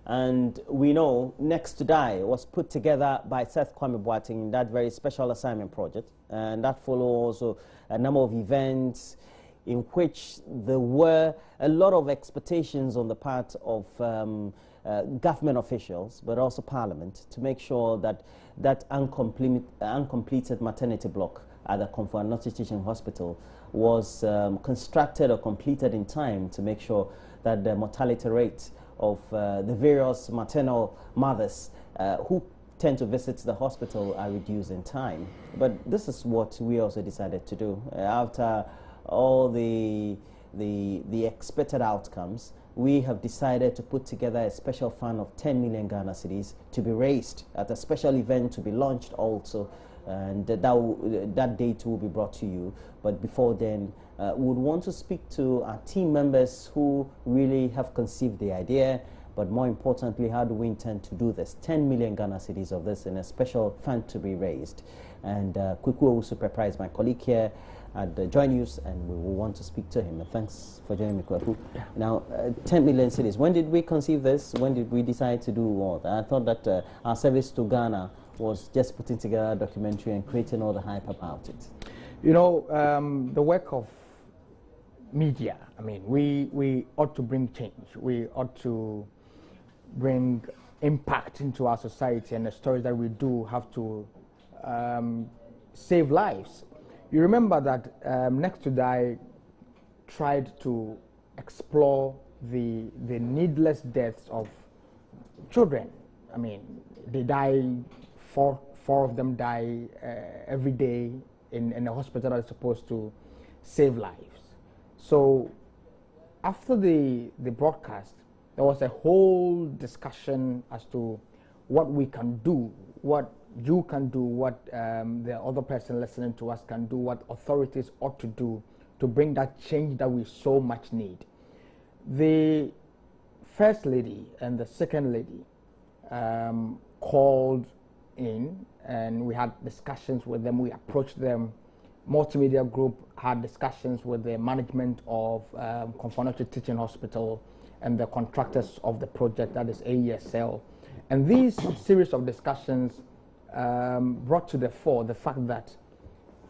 And we know Next to Die was put together by Seth Kwame Boateng in that very special assignment project. And that follows also a number of events in which there were a lot of expectations on the part of government officials, but also Parliament, to make sure that that uncompleted maternity block at the Konfo-Anokye Teaching Hospital was constructed or completed in time to make sure that the mortality rate of the various maternal mothers who tend to visit the hospital are reduced in time. But this is what we also decided to do. After all the expected outcomes, we have decided to put together a special fund of 10 million Ghana cedis to be raised at a special event to be launched also, and that date will be brought to you. But before then, we would want to speak to our team members who really have conceived the idea, but more importantly, how do we intend to do this? 10 million Ghana cedis of this in a special fund to be raised. And Kweku will supervise my colleague here at the Joy News, and we will want to speak to him. And thanks for joining me, Kweku. Yeah. Now, 10 million cedis. When did we conceive this? When did we decide to do all that? I thought that our service to Ghana was just putting together a documentary and creating all the hype about it. You know, the work of media, I mean, we ought to bring change. We ought to bring impact into our society, and the stories that we do have to save lives. You remember that Next to Die tried to explore the needless deaths of children. I mean, they die, four of them die every day in a hospital that is supposed to save lives. So after the broadcast, there was a whole discussion as to what we can do, what you can do, what the other person listening to us can do, what authorities ought to do to bring that change that we so much need. The First Lady and the Second Lady called in, and we had discussions with them. We approached them. Multimedia Group had discussions with the management of Konfo-Anokye Teaching Hospital and the contractors of the project, that is AESL. And these series of discussions brought to the fore the fact that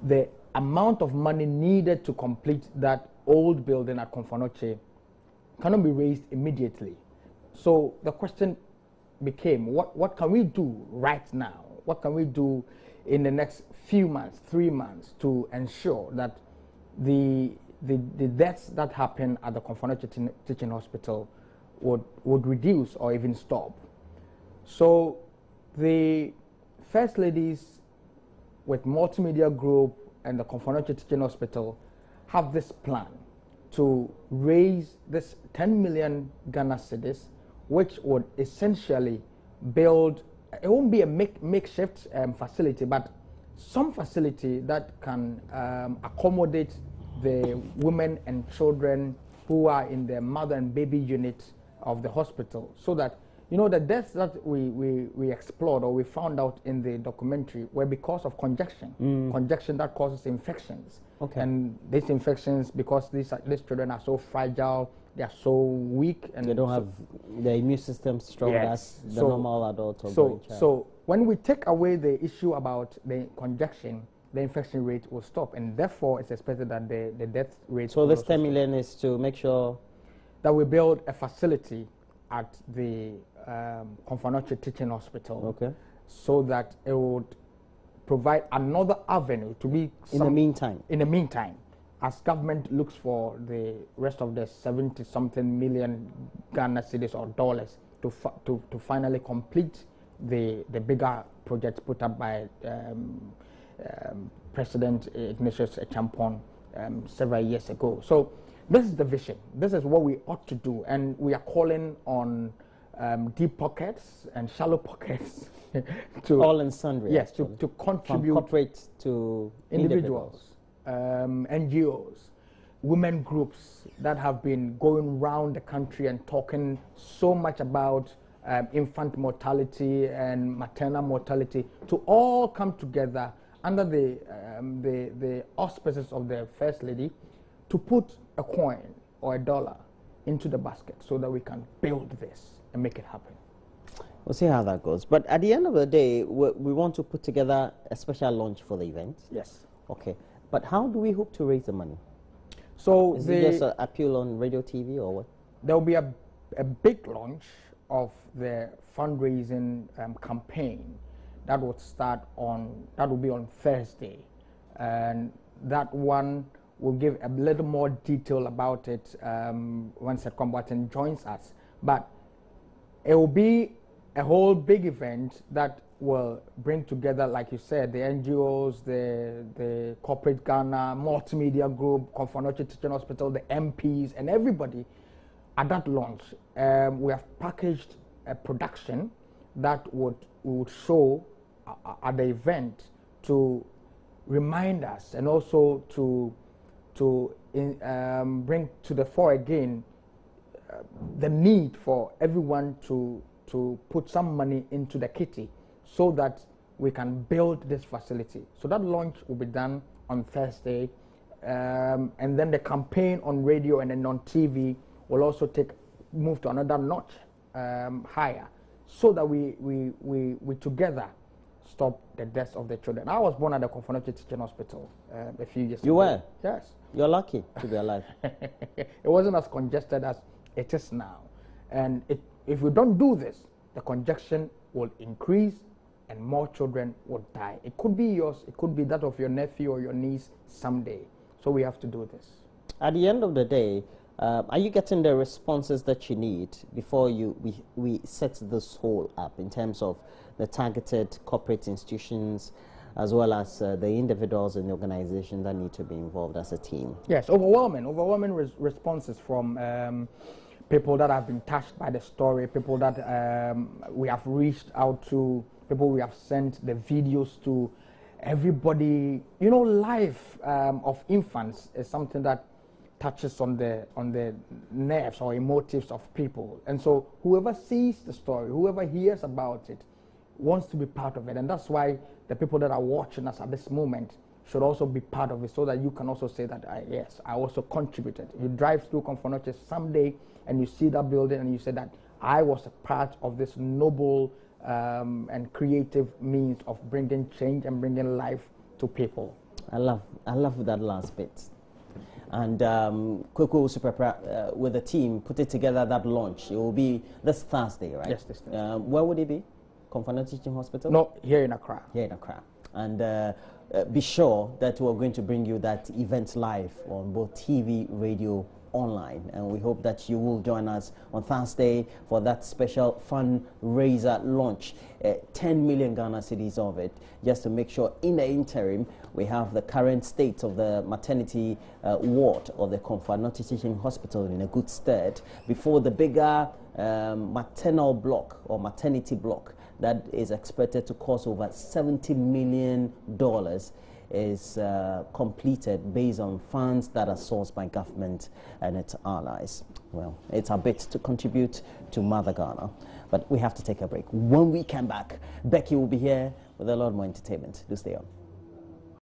the amount of money needed to complete that old building at Konfo-Anokye cannot be raised immediately. So the question became, what can we do right now? What can we do in the next few months, 3 months, to ensure that the deaths that happen at the Konfo-Anokye Teaching Hospital would reduce or even stop? So the First Ladies with Multimedia Group and the Konfo-Anokye Teaching Hospital have this plan to raise this 10 million Ghana cedis, which would essentially build, it won't be a makeshift facility, but some facility that can accommodate the women and children who are in the mother and baby unit of the hospital, so that, you know, the deaths that we explored or we found out in the documentary were because of congestion. Congestion that causes infections. Okay. And these infections, because these children are so fragile, they are so weak, and they don't have the immune system strong as the normal adult or growing child. So when we take away the issue about the congestion, the infection rate will stop, and therefore it's expected that the death rate. So this 10 million is to make sure that we build a facility at the Konfo-Anokye Teaching Hospital, okay, so that it would provide another avenue to be in the meantime. In the meantime, as government looks for the rest of the 70-something million Ghana cedis or dollars to finally complete the bigger projects put up by President Ignatius Champon several years ago. So this is the vision. This is what we ought to do, and we are calling on deep pockets and shallow pockets to all and sundry. Yes, to contribute, from corporate to individuals. NGOs, women groups that have been going around the country and talking so much about infant mortality and maternal mortality, to all come together under the auspices of the First Lady to put a coin or a dollar into the basket so that we can build this and make it happen. We'll see how that goes. But at the end of the day, we want to put together a special launch for the event. Yes. Okay. But how do we hope to raise the money? So is it just an appeal on radio, TV, or what? There will be a big launch of the fundraising campaign that would be on Thursday, and that one will give a little more detail about it when Seth Kwame joins us. But it will be a whole big event that will bring together, like you said, the NGOs, the Corporate Ghana, Multimedia Group, Confanoche Teaching Hospital, the MPs, and everybody at that launch. We have packaged a production that would show at the event to remind us, and also to bring to the fore again the need for everyone to put some money into the kitty so that we can build this facility. So that launch will be done on Thursday, and then the campaign on radio and then on TV will also move to another notch higher, so that we together stop the deaths of the children. I was born at the Confanoche Teaching Hospital a few years ago. You were? Yes. You're lucky to be alive. It wasn't as congested as it is now. And if we don't do this, the congestion will increase and more children will die. It could be yours, it could be that of your nephew or your niece someday. So we have to do this. At the end of the day, are you getting the responses that you need before we set this whole up in terms of the targeted corporate institutions as well as the individuals and the organizations that need to be involved as a team? Yes, overwhelming responses from people that have been touched by the story, people that we have reached out to, people we have sent the videos to. Everybody, you know, life of infants is something that touches on the nerves or emotives of people, and so whoever sees the story, whoever hears about it, wants to be part of it. And that's why the people that are watching us at this moment should also be part of it, so that you can also say that yes, I also contributed. You drive through Confanoche someday and you see that building and you say that I was a part of this noble and creative means of bringing change and bringing life to people. I love that last bit. And Kweku Super with the team put it together, that launch. It will be this Thursday, right? Yes, this Thursday. Where would it be? Confanoche Teaching Hospital? No, here in Accra. Here in Accra. And be sure that we're going to bring you that event live on both TV, radio, online, and we hope that you will join us on Thursday for that special fundraiser launch. 10 million Ghana cedis of it, just to make sure in the interim we have the current state of the maternity ward of the Confanoche Teaching Hospital in a good stead before the bigger maternal block or maternity block that is expected to cost over $70 million is completed based on funds that are sourced by government and its allies. Well, it's a bit to contribute to Mother Ghana, but we have to take a break. When we come back, Becky will be here with a lot more entertainment. Do stay on.